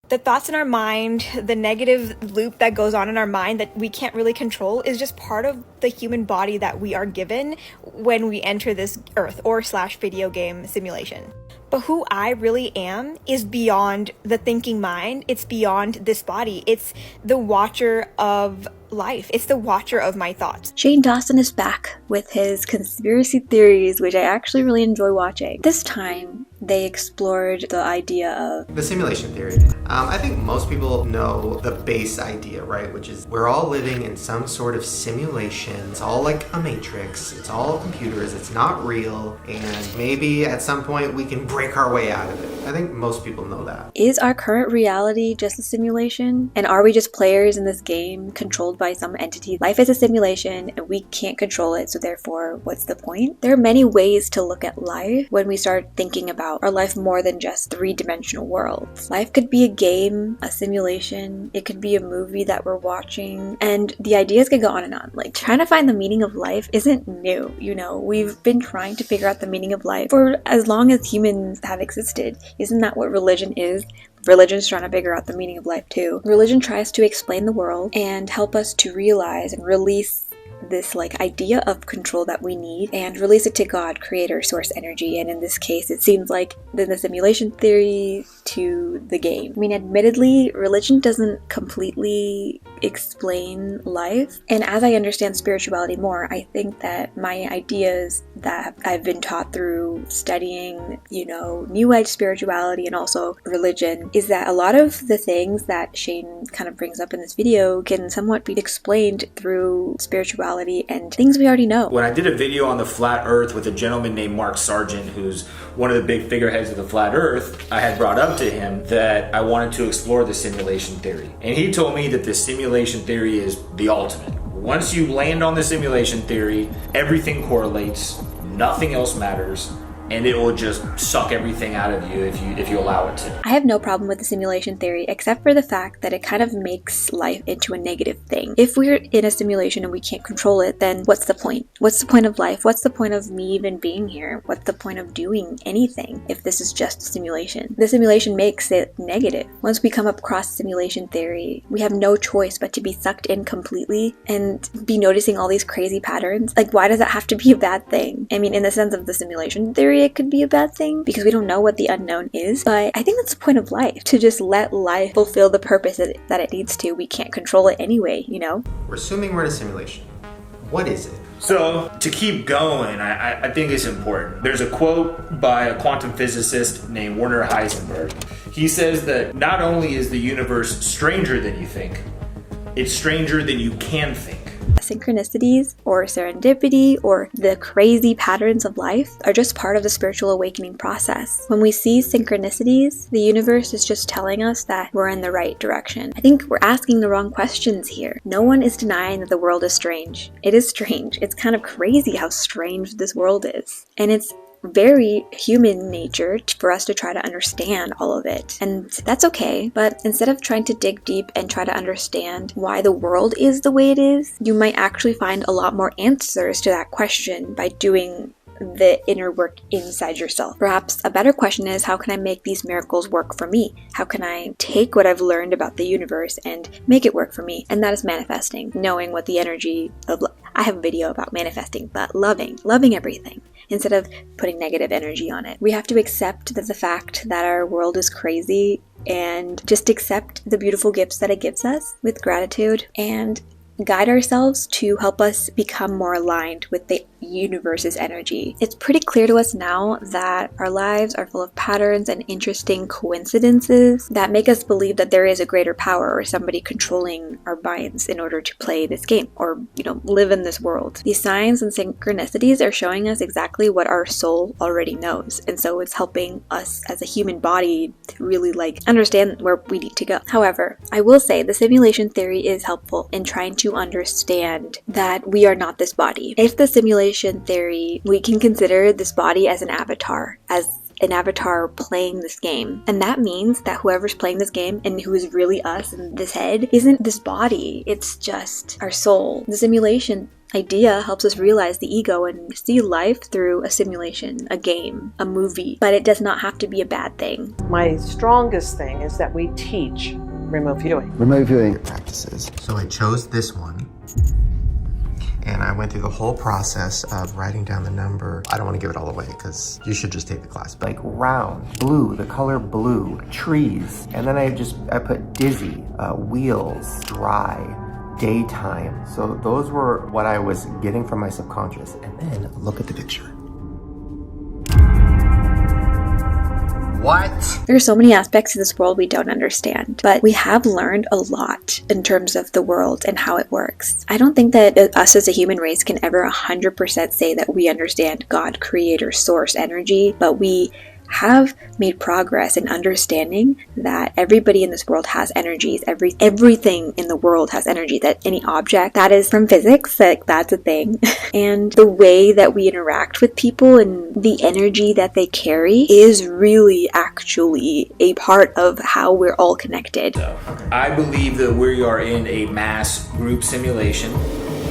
The thoughts in our mind, the negative loop that goes on in our mind that we can't really control is just part of the human body that we are given when we enter this earth or / video game simulation. But who I really am is beyond the thinking mind. It's beyond this body. It's the watcher of life. It's the watcher of my thoughts. Shane Dawson is back with his conspiracy theories, which I actually really enjoy watching. This time, they explored the idea of the simulation theory. I think most people know the base idea, right? Which is we're all living in some sort of simulation. It's all like a matrix. It's all computers. It's not real. And maybe at some point we can break our way out of it. I think most people know that. Is our current reality just a simulation? And are we just players in this game controlled by some entity? Life is a simulation and we can't control it, so therefore, what's the point? There are many ways to look at life when we start thinking about our life more than just three-dimensional worlds. Life could be a game, a simulation, it could be a movie that we're watching, and the ideas could go on and on. Like, trying to find the meaning of life isn't new, you know? We've been trying to figure out the meaning of life for as long as humans have existed. Isn't that what religion is? Religion's trying to figure out the meaning of life too. Religion tries to explain the world and help us to realize and release this idea of control that we need and release it to God, creator, source energy. And in this case, it seems like the simulation theory to the game. I mean, admittedly, religion doesn't completely explain life. And as I understand spirituality more, I think that my ideas that I've been taught through studying, New Age spirituality and also religion is that a lot of the things that Shane kind of brings up in this video can somewhat be explained through spirituality and things we already know. When I did a video on the flat earth with a gentleman named Mark Sargent, who's one of the big figureheads of the flat earth, I had brought up to him that I wanted to explore the simulation theory. And he told me that the simulation theory is the ultimate. Once you land on the simulation theory, everything correlates, nothing else matters, and it will just suck everything out of you if you allow it to. I have no problem with the simulation theory, except for the fact that it kind of makes life into a negative thing. If we're in a simulation and we can't control it, then what's the point? What's the point of life? What's the point of me even being here? What's the point of doing anything if this is just a simulation? The simulation makes it negative. Once we come across simulation theory, we have no choice but to be sucked in completely and be noticing all these crazy patterns. Why does that have to be a bad thing? I mean, in the sense of the simulation theory, it could be a bad thing because we don't know what the unknown is, but I think that's the point of life, to just let life fulfill the purpose that it needs to. We can't control it anyway, We're assuming we're in a simulation. What is it? So, to keep going, I think it's important. There's a quote by a quantum physicist named Werner Heisenberg. He says that not only is the universe stranger than you think, it's stranger than you can think. Synchronicities or serendipity or the crazy patterns of life are just part of the spiritual awakening process. When we see synchronicities, the universe is just telling us that we're in the right direction. I think we're asking the wrong questions here. No one is denying that the world is strange. It is strange. It's kind of crazy how strange this world is. And it's very human nature for us to try to understand all of it. And that's okay, but instead of trying to dig deep and try to understand why the world is the way it is, you might actually find a lot more answers to that question by doing the inner work inside yourself. Perhaps a better question is, how can I make these miracles work for me? How can I take what I've learned about the universe and make it work for me? And that is manifesting, knowing what the energy of I have a video about manifesting, but loving everything instead of putting negative energy on it. We have to accept that the fact that our world is crazy and just accept the beautiful gifts that it gives us with gratitude and guide ourselves to help us become more aligned with the universe's energy. It's pretty clear to us now that our lives are full of patterns and interesting coincidences that make us believe that there is a greater power or somebody controlling our minds in order to play this game or, live in this world. These signs and synchronicities are showing us exactly what our soul already knows. And so it's helping us as a human body to really understand where we need to go. However, I will say the simulation theory is helpful in trying to understand that we are not this body. If the simulation theory, we can consider this body as an avatar playing this game. And that means that whoever's playing this game and who is really us in this head isn't this body. It's just our soul. The simulation idea helps us realize the ego and see life through a simulation, a game, a movie, but it does not have to be a bad thing. My strongest thing is that we teach remote viewing. Remote viewing practices. So I chose this one, and I went through the whole process of writing down the number. I don't want to give it all away because you should just take the class. Like round, blue, the color blue, trees, and then I put dizzy, wheels, dry, daytime. So those were what I was getting from my subconscious. And then look at the picture. What? There are so many aspects of this world we don't understand, but we have learned a lot in terms of the world and how it works. I don't think that us as a human race can ever 100% say that we understand God, creator, source, energy, but we have made progress in understanding that everybody in this world has energies. Everything in the world has energy. That any object that is from physics, that's a thing. And the way that we interact with people and the energy that they carry is really actually a part of how we're all connected. I believe that we are in a mass group simulation.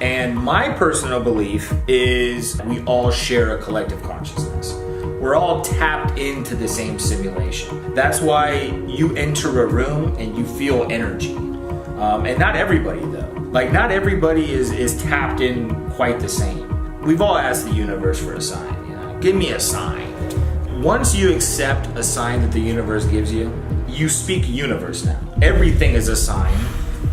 And my personal belief is we all share a collective consciousness. We're all tapped into the same simulation. That's why you enter a room and you feel energy. And not everybody though. Like not everybody is tapped in quite the same. We've all asked the universe for a sign. You know? Give me a sign. Once you accept a sign that the universe gives you, you speak universe now. Everything is a sign.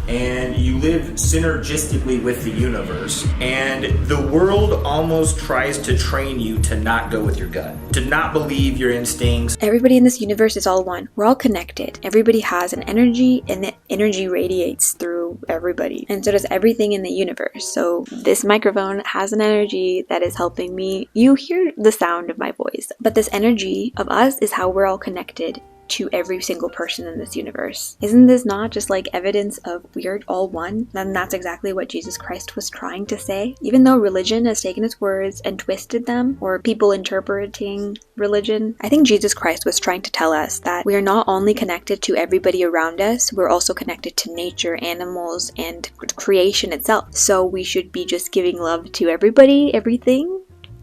And you live synergistically with the universe. And the world almost tries to train you to not go with your gut, to not believe your instincts. Everybody in this universe is all one. We're all connected. Everybody has an energy, and the energy radiates through everybody. And so does everything in the universe. So this microphone has an energy that is helping me. You hear the sound of my voice. But this energy of us is how we're all connected to every single person in this universe. Isn't this not just like evidence of we're all one? Then that's exactly what Jesus Christ was trying to say. Even though religion has taken his words and twisted them, or people interpreting religion, I think Jesus Christ was trying to tell us that we are not only connected to everybody around us, we're also connected to nature, animals, and creation itself. So we should be just giving love to everybody, everything,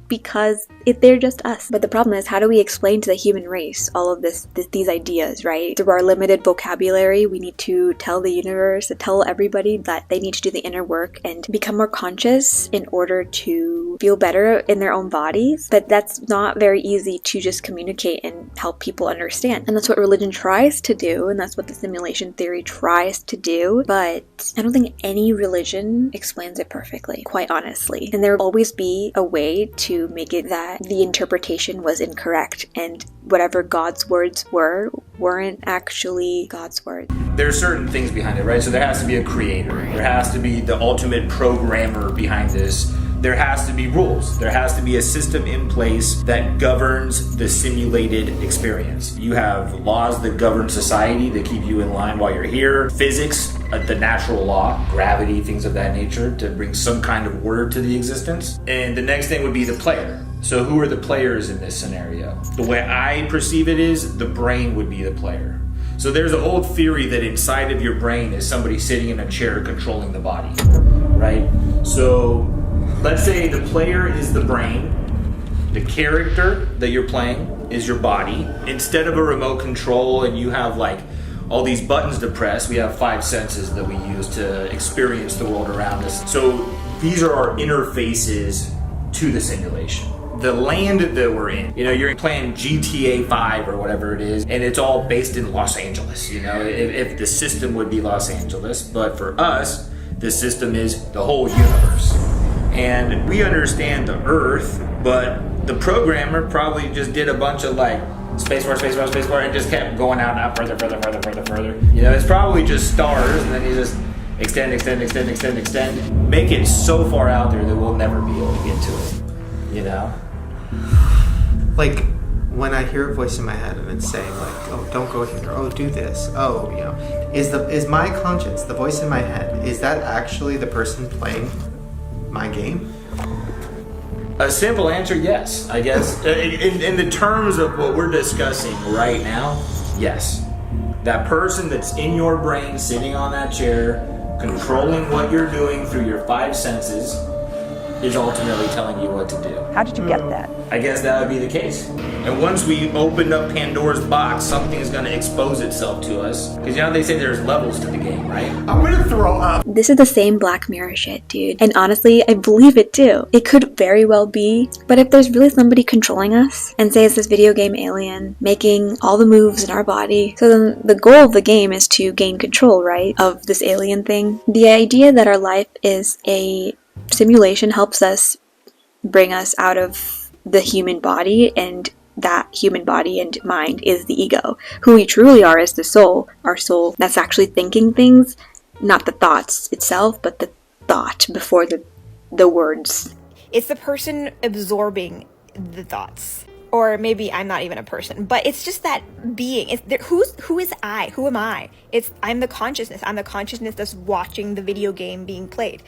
because they're just us. But the problem is, how do we explain to the human race all of these ideas, right? Through our limited vocabulary, we need to tell the universe, to tell everybody that they need to do the inner work and become more conscious in order to feel better in their own bodies. But that's not very easy to just communicate and help people understand. And that's what religion tries to do, and that's what the simulation theory tries to do. But I don't think any religion explains it perfectly, quite honestly. And there will always be a way to make it that the interpretation was incorrect, and whatever God's words weren't actually God's words. There are certain things behind it, right? So there has to be a creator. There has to be the ultimate programmer behind this. There has to be rules. There has to be a system in place that governs the simulated experience. You have laws that govern society that keep you in line while you're here. Physics, the natural law, gravity, things of that nature to bring some kind of order to the existence. And the next thing would be the player. So who are the players in this scenario? The way I perceive it is the brain would be the player. So there's an old theory that inside of your brain is somebody sitting in a chair controlling the body, right? So let's say the player is the brain, the character that you're playing is your body. Instead of a remote control and you have like all these buttons to press, we have 5 senses that we use to experience the world around us. So these are our interfaces to the simulation. The land that we're in, you're playing GTA 5 or whatever it is, and it's all based in Los Angeles, if the system would be Los Angeles. But for us, the system is the whole universe. And we understand the Earth, but the programmer probably just did a bunch of like spacebar, spacebar, spacebar, and just kept going out further. It's probably just stars, and then you just extend. Make it so far out there that we'll never be able to get to it, Like, when I hear a voice in my head and it's saying like, oh, don't go here, oh, do this, oh, is my conscience, the voice in my head, is that actually the person playing my game? A simple answer, yes, I guess. In the terms of what we're discussing right now, yes. That person that's in your brain, sitting on that chair, controlling what you're doing through your 5 senses, is ultimately telling you what to do. How did you get that? I guess that would be the case. And once we open up Pandora's box, something is going to expose itself to us. Because you know they say there's levels to the game, right? I'm gonna throw up. This is the same Black Mirror shit, dude. And honestly, I believe it too. It could very well be. But if there's really somebody controlling us, and say it's this video game alien making all the moves in our body, so then the goal of the game is to gain control, right? Of this alien thing. The idea that our life is a simulation helps us bring us out of the human body, and that human body and mind is the ego. Who we truly are is the soul, our soul that's actually thinking things, not the thoughts itself, but the thought before the words. It's the person absorbing the thoughts. Or maybe I'm not even a person, but it's just that being. Who is I? Who am I? I'm the consciousness. I'm the consciousness that's watching the video game being played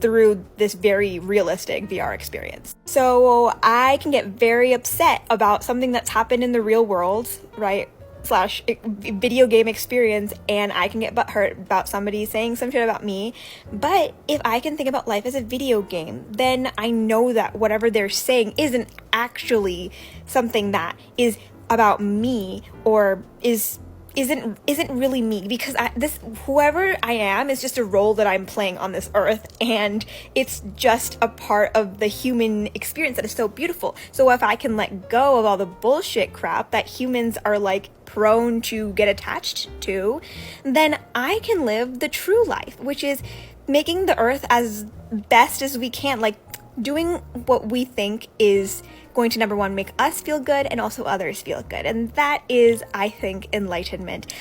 through this very realistic VR experience. So I can get very upset about something that's happened in the real world, right? Slash video game experience, and I can get butthurt about somebody saying some shit about me. But if I can think about life as a video game, then I know that whatever they're saying isn't actually something that is about me or isn't really me, because whoever I am is just a role that I'm playing on this earth, and it's just a part of the human experience that is so beautiful. So if I can let go of all the bullshit crap that humans are like prone to get attached to, then I can live the true life, which is making the earth as best as we can, like doing what we think is going to, number one, make us feel good and also others feel good. And that is, I think, enlightenment.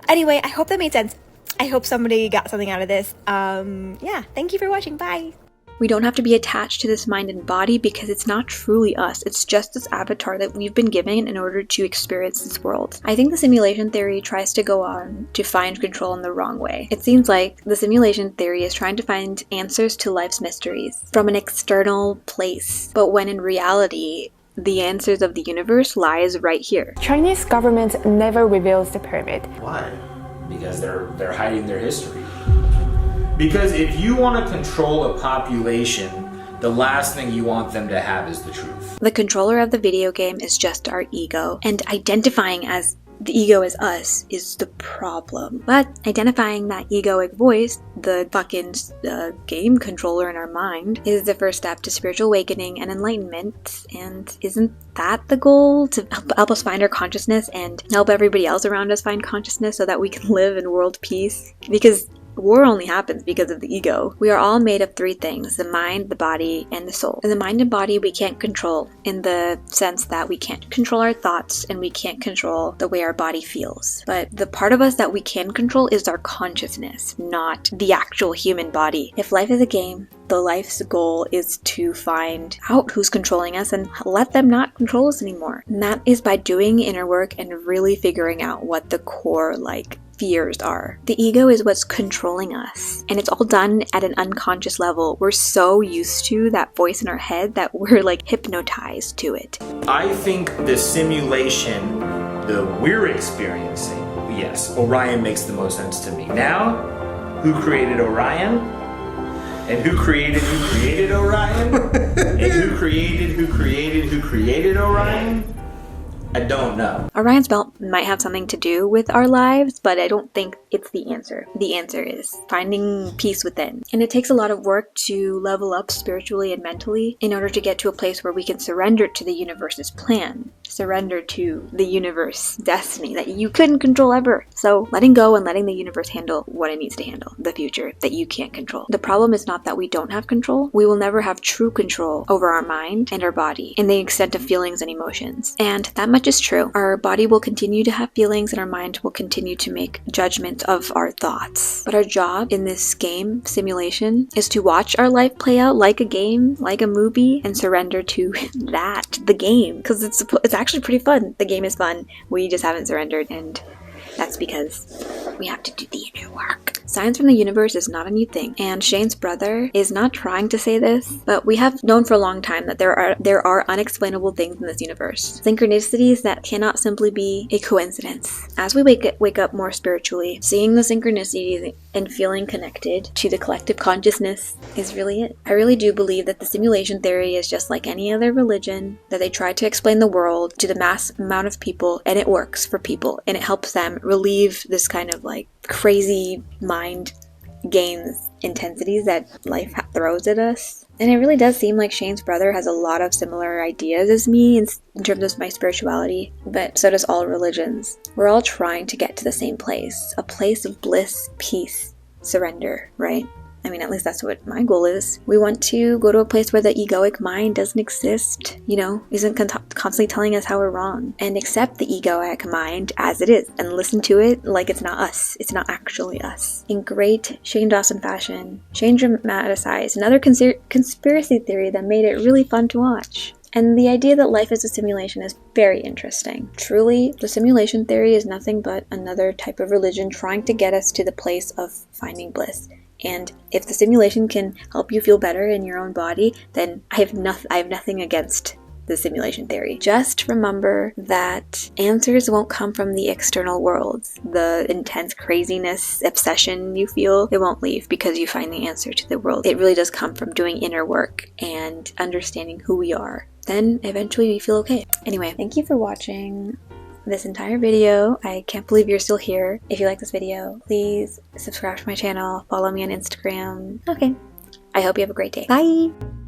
Anyway, I hope that made sense. I hope somebody got something out of this. Yeah, thank you for watching. Bye. We don't have to be attached to this mind and body because it's not truly us. It's just this avatar that we've been given in order to experience this world. I think the simulation theory tries to go on to find control in the wrong way. It seems like the simulation theory is trying to find answers to life's mysteries from an external place, but when in reality, the answers of the universe lies right here. Chinese government never reveals the pyramid. Why? Because they're hiding their history. Because if you want to control a population, the last thing you want them to have is the truth. The controller of the video game is just our ego, and identifying as the ego as us is the problem. But identifying that egoic voice, the fucking game controller in our mind, is the first step to spiritual awakening and enlightenment. And isn't that the goal? To help us find our consciousness and help everybody else around us find consciousness so that we can live in world peace? Because war only happens because of the ego. We are all made of three things: the mind, the body, and the soul. And the mind and body we can't control, in the sense that we can't control our thoughts and we can't control the way our body feels. But the part of us that we can control is our consciousness, not the actual human body. If life is a game, the life's goal is to find out who's controlling us and let them not control us anymore. And that is by doing inner work and really figuring out what the core, fears are. The ego is what's controlling us, and it's all done at an unconscious level. We're so used to that voice in our head that we're hypnotized to it. I think the simulation that we're experiencing, yes, Orion makes the most sense to me. Now, who created Orion? And who created Orion? And who created Orion? I don't know. Orion's belt might have something to do with our lives, but I don't think it's the answer. The answer is finding peace within. And it takes a lot of work to level up spiritually and mentally in order to get to a place where we can surrender to the universe's plan. Surrender to the universe destiny that you couldn't control ever. So letting go and letting the universe handle what it needs to handle, the future that you can't control. The problem is not that we don't have control. We will never have true control over our mind and our body and the extent of feelings and emotions. And that much is true. Our body will continue to have feelings and our mind will continue to make judgments of our thoughts. But our job in this game simulation is to watch our life play out like a game, like a movie, and surrender to that, the game. Because it's actually pretty fun. The game is fun. We just haven't surrendered, and that's because We have to do the inner work. Science from the universe is not a new thing, and Shane's brother is not trying to say this, but we have known for a long time that there are unexplainable things in this universe. Synchronicities that cannot simply be a coincidence. As we wake up more spiritually, seeing the synchronicities and feeling connected to the collective consciousness is really it. I really do believe that the simulation theory is just like any other religion, that they try to explain the world to the mass amount of people, and it works for people, and it helps them relieve this kind of like crazy mind games intensities that life throws at us. And it really does seem like Shane's brother has a lot of similar ideas as me in terms of my spirituality, but so does all religions. We're all trying to get to the same place, a place of bliss, peace, surrender, right? I mean, at least that's what my goal is. We want to go to a place where the egoic mind doesn't exist, isn't constantly telling us how we're wrong, and accept the egoic mind as it is and listen to it like it's not us. It's not actually us. In great Shane Dawson fashion, Shane dramatized another conspiracy theory that made it really fun to watch. And the idea that life is a simulation is very interesting. Truly, the simulation theory is nothing but another type of religion trying to get us to the place of finding bliss. And if the simulation can help you feel better in your own body, then I have nothing against the simulation theory. Just remember that answers won't come from the external worlds. The intense craziness, obsession you feel, it won't leave because you find the answer to the world. It really does come from doing inner work and understanding who we are. Then eventually we feel okay. Anyway, thank you for watching this entire video. I can't believe you're still here. If you like this video, please subscribe to my channel, follow me on Instagram. Okay, I hope you have a great day. Bye!